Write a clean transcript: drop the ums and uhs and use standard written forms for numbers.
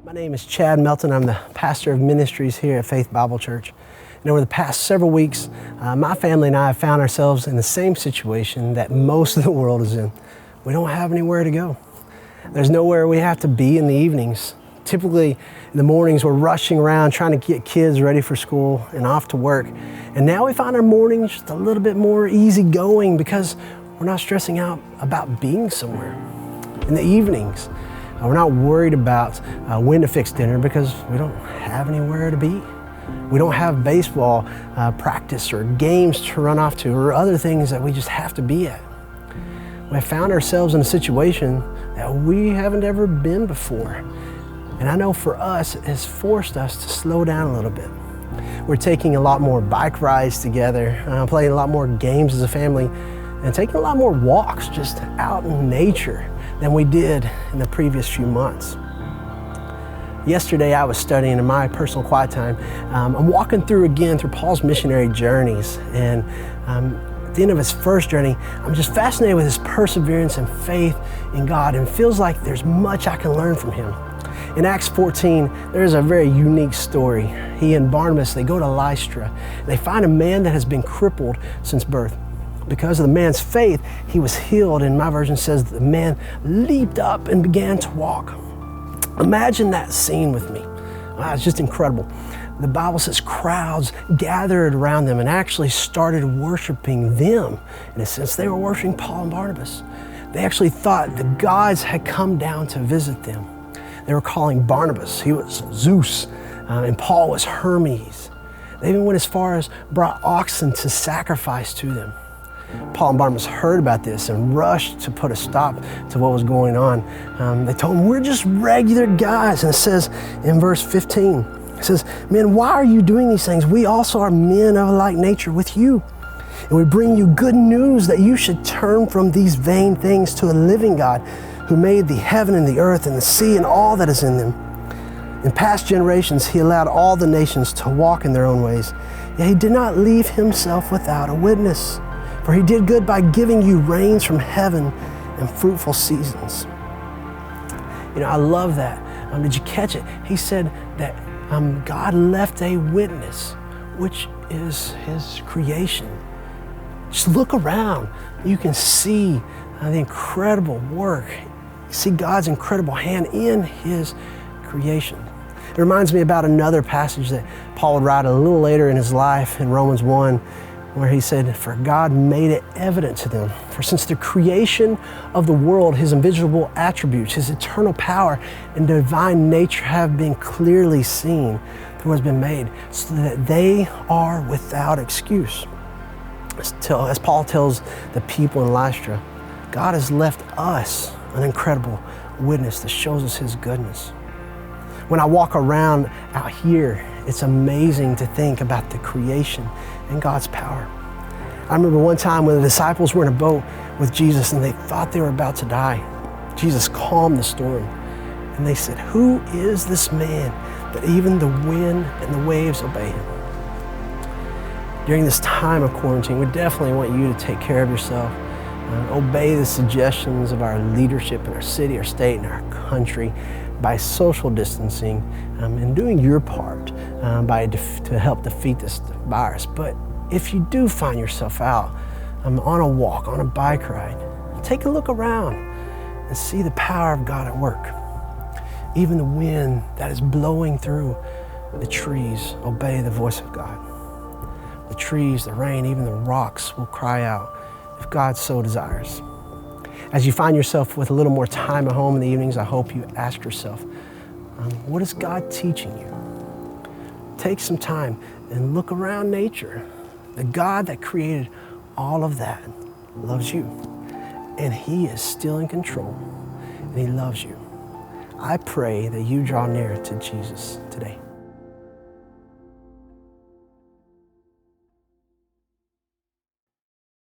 My name is Chad Melton. I'm the pastor of ministries here at Faith Bible Church. And over the past several weeks, my family and I have found ourselves in the same situation that most of the world is in. We don't have anywhere to go. There's nowhere we have to be in the evenings. Typically, in the mornings, we're rushing around trying to get kids ready for school and off to work. And now we find our mornings just a little bit more easygoing because we're not stressing out about being somewhere. In the evenings, we're not worried about when to fix dinner because we don't have anywhere to be. We don't have baseball practice or games to run off to or other things that we just have to be at. We have found ourselves in a situation that we haven't ever been before. And I know for us, it has forced us to slow down a little bit. We're taking a lot more bike rides together, playing a lot more games as a family, and taking a lot more walks just out in nature than we did in the previous few months. Yesterday, I was studying in my personal quiet time. I'm walking through Paul's missionary journeys. And at the end of his first journey, I'm just fascinated with his perseverance and faith in God, and feels like there's much I can learn from him. In Acts 14, there's a very unique story. He and Barnabas, they go to Lystra, and they find a man that has been crippled since birth. Because of the man's faith, he was healed, and my version says the man leaped up and began to walk. Imagine that scene with me. Wow, it's just incredible. The Bible says crowds gathered around them and actually started worshiping them. In a sense, they were worshiping Paul and Barnabas. They actually thought the gods had come down to visit them. They were calling Barnabas, he was Zeus, and Paul was Hermes. They even went as far as brought oxen to sacrifice to them. Paul and Barnabas heard about this and rushed to put a stop to what was going on. They told him, "We're just regular guys." And it says in verse 15, it says, "Men, why are you doing these things? We also are men of like nature with you. And we bring you good news that you should turn from these vain things to a living God who made the heaven and the earth and the sea and all that is in them. In past generations, he allowed all the nations to walk in their own ways. Yet he did not leave himself without a witness. For he did good by giving you rains from heaven and fruitful seasons." You know, I love that. Did you catch it? He said that God left a witness, which is his creation. Just look around. You can see the incredible work. You see God's incredible hand in his creation. It reminds me about another passage that Paul would write a little later in his life in Romans 1, where he said, "For God made it evident to them. For since the creation of the world, his invisible attributes, his eternal power and divine nature have been clearly seen through what has been made, so that they are without excuse." As Paul tells the people in Lystra, God has left us an incredible witness that shows us his goodness. When I walk around out here, it's amazing to think about the creation and God's power. I remember one time when the disciples were in a boat with Jesus and they thought they were about to die. Jesus calmed the storm and they said, "Who is this man that even the wind and the waves obey him?" During this time of quarantine, we definitely want you to take care of yourself. Obey the suggestions of our leadership in our city, our state, and our country by social distancing and doing your part to help defeat this virus. But if you do find yourself out on a walk, on a bike ride, take a look around and see the power of God at work. Even the wind that is blowing through the trees obey the voice of God. The trees, the rain, even the rocks will cry out if God so desires. As you find yourself with a little more time at home in the evenings, I hope you ask yourself, what is God teaching you? Take some time and look around nature. The God that created all of that loves you, and he is still in control, and he loves you. I pray that you draw near to Jesus today.